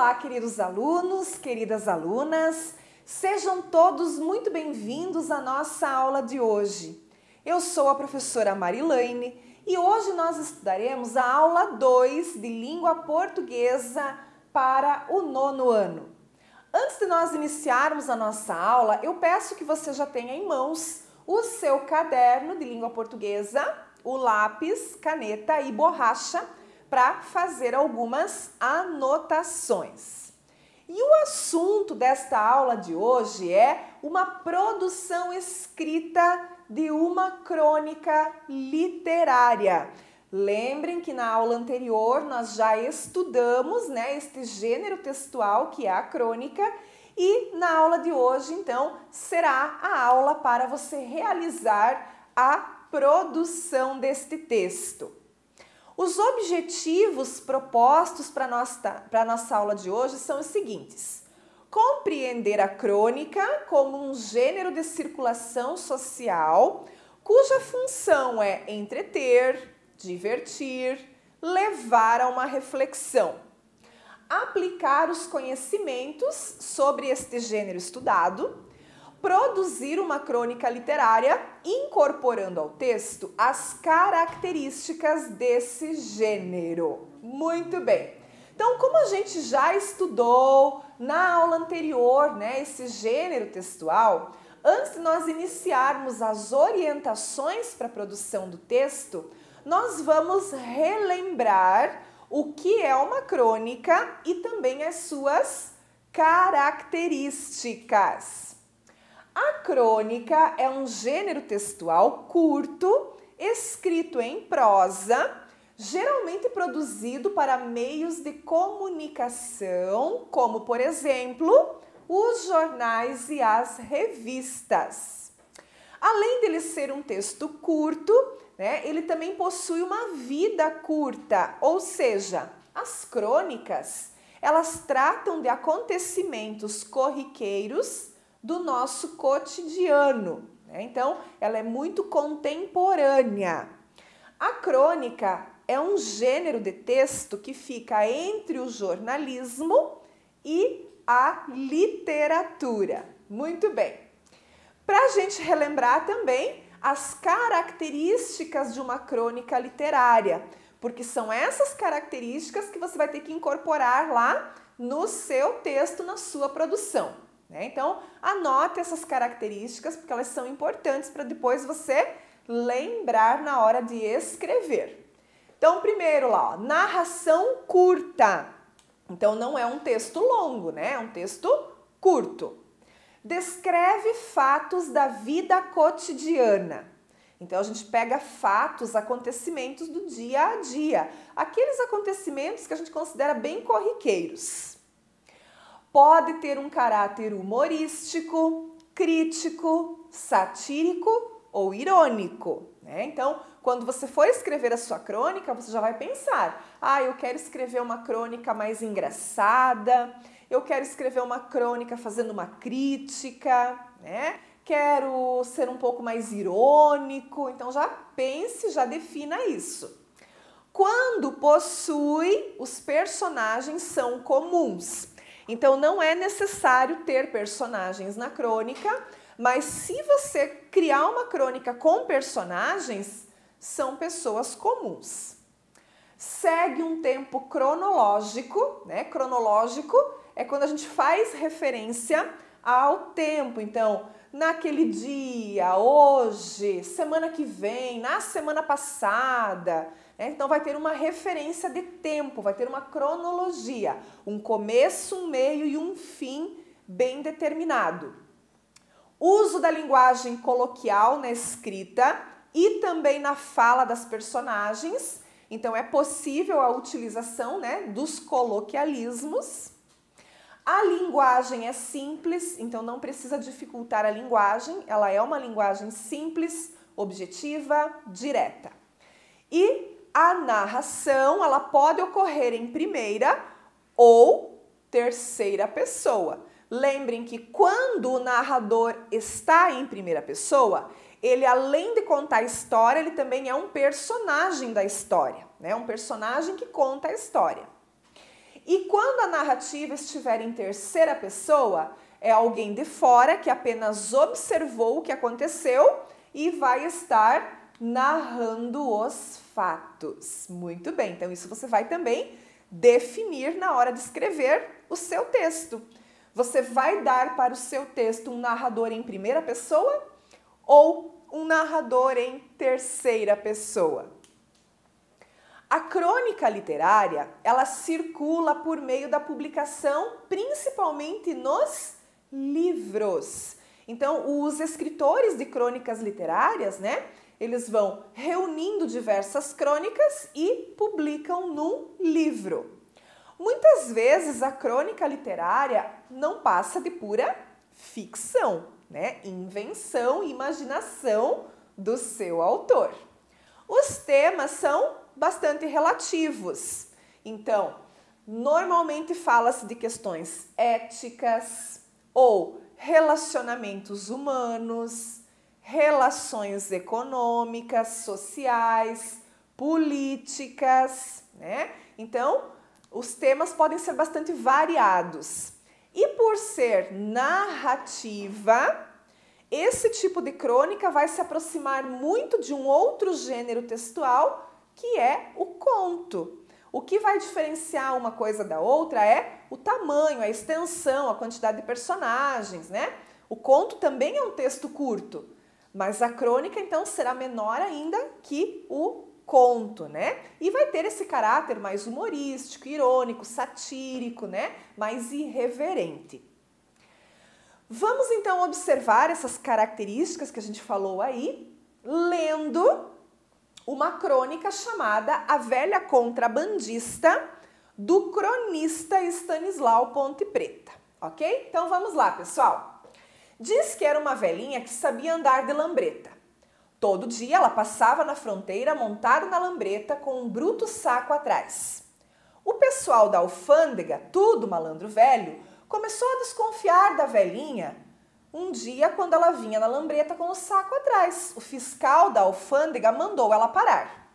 Olá, queridos alunos, queridas alunas, sejam todos muito bem-vindos à nossa aula de hoje. Eu sou a professora Marilane e hoje nós estudaremos a aula 2 de língua portuguesa para o 9º ano. Antes de nós iniciarmos a nossa aula, eu peço que você já tenha em mãos o seu caderno de língua portuguesa, o lápis, caneta e borracha, para fazer algumas anotações. E o assunto desta aula de hoje é uma produção escrita de uma crônica literária. Lembrem que na aula anterior nós já estudamos, este gênero textual que é a crônica, e na aula de hoje, então, será a aula para você realizar a produção deste texto. Os objetivos propostos para a nossa aula de hoje são os seguintes: compreender a crônica como um gênero de circulação social, cuja função é entreter, divertir, levar a uma reflexão. Aplicar os conhecimentos sobre este gênero estudado, produzir uma crônica literária incorporando ao texto as características desse gênero. Muito bem! Então, como a gente já estudou na aula anterior, esse gênero textual, antes de nós iniciarmos as orientações para a produção do texto, nós vamos relembrar o que é uma crônica e também as suas características. A crônica é um gênero textual curto, escrito em prosa, geralmente produzido para meios de comunicação, como, por exemplo, os jornais e as revistas. Além dele ser um texto curto, ele também possui uma vida curta, ou seja, as crônicas, elas tratam de acontecimentos corriqueiros do nosso cotidiano, Então, ela é muito contemporânea. A crônica é um gênero de texto que fica entre o jornalismo e a literatura. Muito bem. Para a gente relembrar também as características de uma crônica literária, porque são essas características que você vai ter que incorporar lá no seu texto, na sua produção. Então, anote essas características porque elas são importantes para depois você lembrar na hora de escrever. Então, primeiro lá, narração curta. Então, não é um texto longo, É um texto curto. Descreve fatos da vida cotidiana. Então, a gente pega fatos, acontecimentos do dia a dia. Aqueles acontecimentos que a gente considera bem corriqueiros. Pode ter um caráter humorístico, crítico, satírico ou irônico, Então, quando você for escrever a sua crônica, você já vai pensar: eu quero escrever uma crônica mais engraçada, eu quero escrever uma crônica fazendo uma crítica, Quero ser um pouco mais irônico. Então, já pense, já defina isso. Quando possui, os personagens são comuns. Então, não é necessário ter personagens na crônica, mas se você criar uma crônica com personagens, são pessoas comuns. Segue um tempo cronológico, Cronológico é quando a gente faz referência ao tempo. Então, naquele dia, hoje, semana que vem, na semana passada. Então, vai ter uma referência de tempo, vai ter uma cronologia, um começo, um meio e um fim bem determinado. Uso da linguagem coloquial na escrita e também na fala das personagens. Então, é possível a utilização dos coloquialismos. A linguagem é simples, então não precisa dificultar a linguagem, ela é uma linguagem simples, objetiva, direta. E a narração, ela pode ocorrer em primeira ou terceira pessoa. Lembrem que quando o narrador está em primeira pessoa, ele, além de contar a história, ele também é um personagem da história, Um personagem que conta a história. E quando a narrativa estiver em terceira pessoa, é alguém de fora que apenas observou o que aconteceu e vai estar narrando os fatos. Muito bem, então isso você vai também definir na hora de escrever o seu texto. Você vai dar para o seu texto um narrador em primeira pessoa ou um narrador em terceira pessoa? A crônica literária, ela circula por meio da publicação, principalmente nos livros. Então, os escritores de crônicas literárias, né, eles vão reunindo diversas crônicas e publicam num livro. Muitas vezes a crônica literária não passa de pura ficção, né, invenção e imaginação do seu autor. Os temas são bastante relativos. Então, normalmente fala-se de questões éticas ou relacionamentos humanos, relações econômicas, sociais, políticas, né? Então, os temas podem ser bastante variados. E por ser narrativa, esse tipo de crônica vai se aproximar muito de um outro gênero textual, que é o conto. O que vai diferenciar uma coisa da outra é o tamanho, a extensão, a quantidade de personagens, né? O conto também é um texto curto, mas a crônica, então, será menor ainda que o conto, né? E vai ter esse caráter mais humorístico, irônico, satírico, né? Mais irreverente. Vamos, então, observar essas características que a gente falou aí, lendo uma crônica chamada A Velha Contrabandista, do cronista Stanislau Ponte Preta, ok? Então vamos lá, pessoal. Diz que era uma velhinha que sabia andar de lambreta. Todo dia ela passava na fronteira montada na lambreta com um bruto saco atrás. O pessoal da alfândega, tudo malandro velho, começou a desconfiar da velhinha. Um dia, quando ela vinha na lambreta com o saco atrás, o fiscal da alfândega mandou ela parar.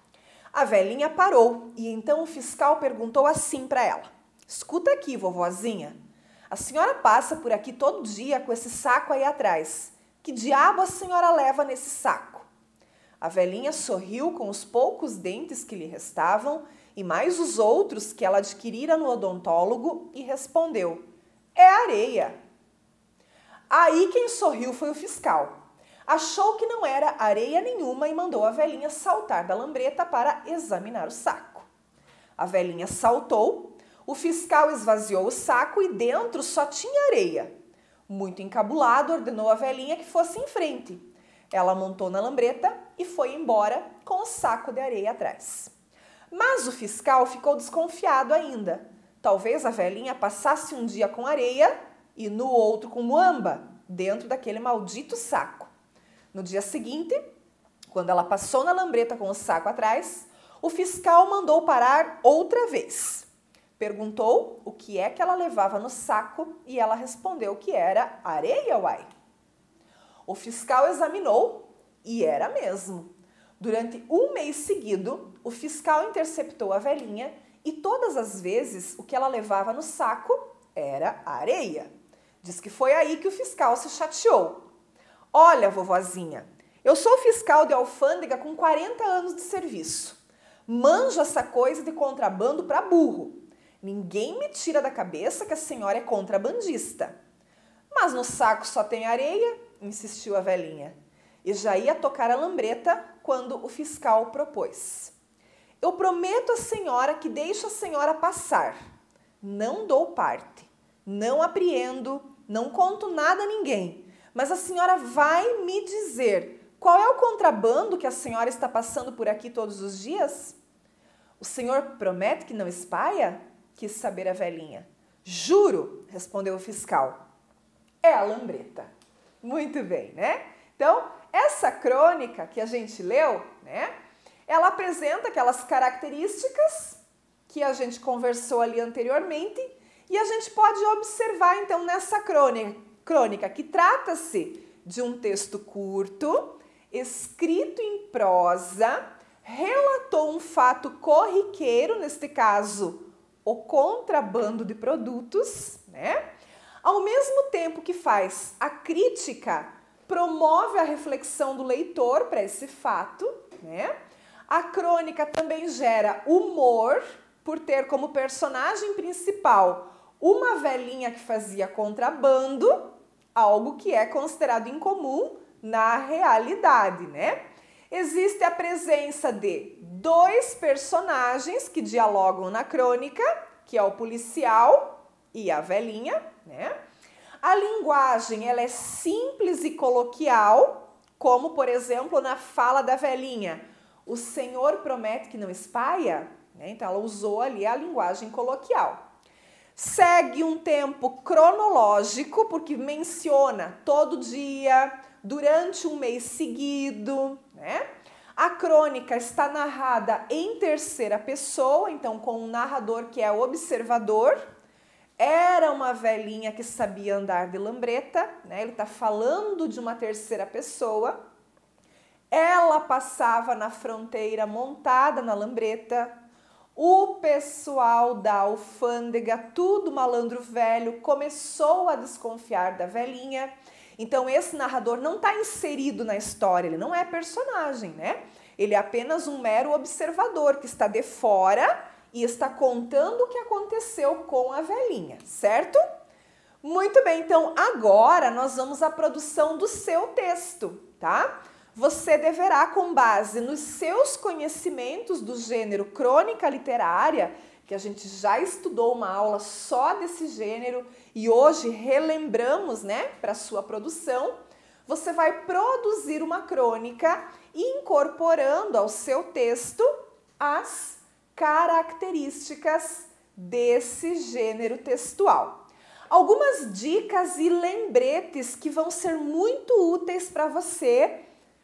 A velhinha parou e então o fiscal perguntou assim para ela: escuta aqui, vovozinha, a senhora passa por aqui todo dia com esse saco aí atrás. Que diabo a senhora leva nesse saco? A velhinha sorriu com os poucos dentes que lhe restavam e mais os outros que ela adquirira no odontólogo e respondeu: é areia. Aí quem sorriu foi o fiscal. Achou que não era areia nenhuma e mandou a velhinha saltar da lambreta para examinar o saco. A velhinha saltou, o fiscal esvaziou o saco e dentro só tinha areia. Muito encabulado, ordenou a velhinha que fosse em frente. Ela montou na lambreta e foi embora com o saco de areia atrás. Mas o fiscal ficou desconfiado ainda. Talvez a velhinha passasse um dia com areia e no outro com muamba, dentro daquele maldito saco. No dia seguinte, quando ela passou na lambreta com o saco atrás, o fiscal mandou parar outra vez. Perguntou o que é que ela levava no saco e ela respondeu que era areia, uai. O fiscal examinou e era mesmo. Durante um mês seguido, o fiscal interceptou a velhinha e todas as vezes o que ela levava no saco era areia. Diz que foi aí que o fiscal se chateou. Olha, vovozinha, eu sou fiscal de alfândega com 40 anos de serviço. Manjo essa coisa de contrabando para burro. Ninguém me tira da cabeça que a senhora é contrabandista. Mas no saco só tem areia, insistiu a velhinha. E já ia tocar a lambreta quando o fiscal propôs. Eu prometo à senhora que deixo a senhora passar. Não dou parte, não apreendo, não conto nada a ninguém. Mas a senhora vai me dizer qual é o contrabando que a senhora está passando por aqui todos os dias? O senhor promete que não espalha? Quis saber a velhinha. Juro, respondeu o fiscal. É a lambreta. Muito bem, né? Então, essa crônica que a gente leu, né? Ela apresenta aquelas características que a gente conversou ali anteriormente e a gente pode observar, então, nessa crônica que trata-se de um texto curto, escrito em prosa, relatou um fato corriqueiro, neste caso, o contrabando de produtos, né? Ao mesmo tempo que faz a crítica, promove a reflexão do leitor para esse fato, né? A crônica também gera humor, por ter como personagem principal uma velhinha que fazia contrabando, algo que é considerado incomum na realidade, né? Existe a presença de dois personagens que dialogam na crônica, que é o policial e a velhinha, né? A linguagem, ela é simples e coloquial, como, por exemplo, na fala da velhinha. O senhor promete que não espalha? Então, ela usou ali a linguagem coloquial. Segue um tempo cronológico, porque menciona todo dia, durante um mês seguido, né? A crônica está narrada em terceira pessoa, então com um narrador que é o observador. Era uma velhinha que sabia andar de lambreta, né? Ele está falando de uma terceira pessoa. Ela passava na fronteira montada na lambreta. O pessoal da alfândega, tudo malandro velho, começou a desconfiar da velhinha. Então esse narrador não está inserido na história, ele não é personagem, né? Ele é apenas um mero observador que está de fora e está contando o que aconteceu com a velhinha, certo? Muito bem, então agora nós vamos à produção do seu texto, tá? Você deverá, com base nos seus conhecimentos do gênero crônica literária, que a gente já estudou uma aula só desse gênero e hoje relembramos, né, para sua produção, você vai produzir uma crônica incorporando ao seu texto as características desse gênero textual. Algumas dicas e lembretes que vão ser muito úteis para você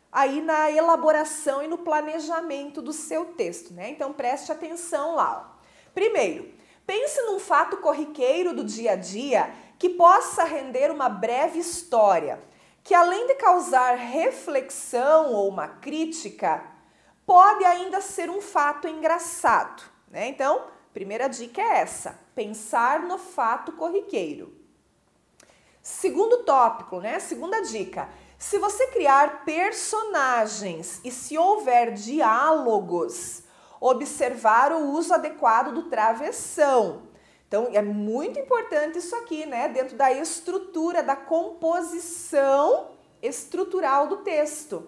aí na elaboração e no planejamento do seu texto, né? Então preste atenção lá. Ó. Primeiro, pense num fato corriqueiro do dia a dia que possa render uma breve história, que além de causar reflexão ou uma crítica, pode ainda ser um fato engraçado, né? Então, primeira dica é essa, pensar no fato corriqueiro. Segundo tópico, né? Segunda dica, se você criar personagens e se houver diálogos, observar o uso adequado do travessão. Então, é muito importante isso aqui, né? Dentro da estrutura, da composição estrutural do texto.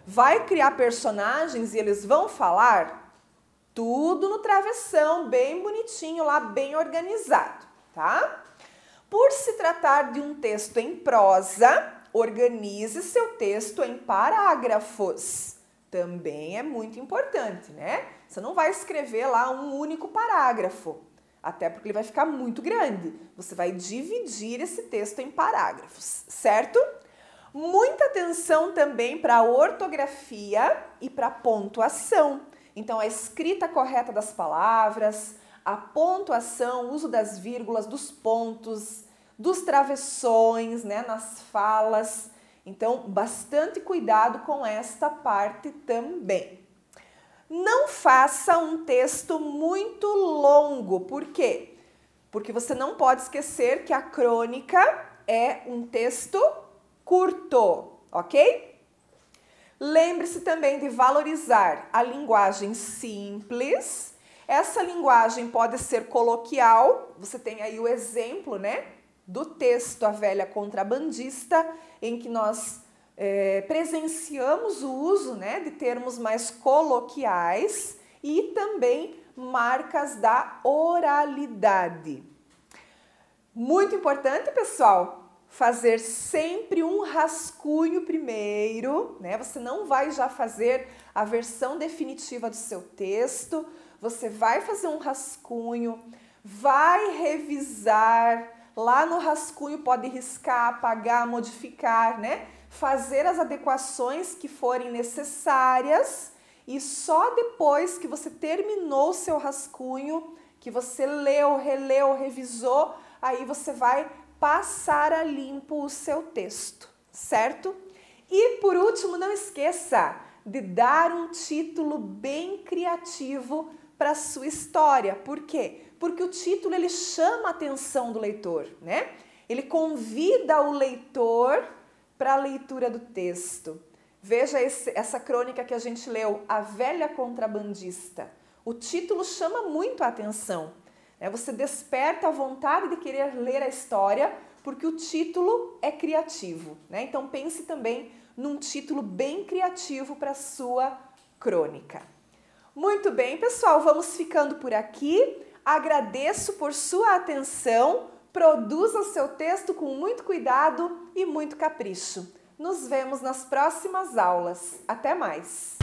Vai criar personagens e eles vão falar tudo no travessão, bem bonitinho lá, bem organizado, tá? Por se tratar de um texto em prosa, organize seu texto em parágrafos. Também é muito importante, né? Você não vai escrever lá um único parágrafo, até porque ele vai ficar muito grande. Você vai dividir esse texto em parágrafos, certo? Muita atenção também para a ortografia e para a pontuação. Então, a escrita correta das palavras, a pontuação, o uso das vírgulas, dos pontos, dos travessões, né, nas falas. Então, bastante cuidado com esta parte também. Não faça um texto muito longo. Por quê? Porque você não pode esquecer que a crônica é um texto curto, ok? Lembre-se também de valorizar a linguagem simples. Essa linguagem pode ser coloquial. Você tem aí o exemplo, né, do texto A Velha Contrabandista, em que nós presenciamos o uso, né, de termos mais coloquiais e também marcas da oralidade. Muito importante, pessoal, fazer sempre um rascunho primeiro, né? Você não vai já fazer a versão definitiva do seu texto, você vai fazer um rascunho, vai revisar. Lá no rascunho pode riscar, apagar, modificar, né? Fazer as adequações que forem necessárias e só depois que você terminou o seu rascunho, que você leu, releu, revisou, aí você vai passar a limpo o seu texto, certo? E por último, não esqueça de dar um título bem criativo para a sua história. Por quê? porque o título ele chama a atenção do leitor, né? Ele convida o leitor para a leitura do texto. Veja essa crônica que a gente leu, A Velha Contrabandista. O título chama muito a atenção, né? Você desperta a vontade de querer ler a história porque o título é criativo, né? Então pense também num título bem criativo para a sua crônica. Muito bem, pessoal, vamos ficando por aqui. Agradeço por sua atenção. Produza o seu texto com muito cuidado e muito capricho. Nos vemos nas próximas aulas. Até mais!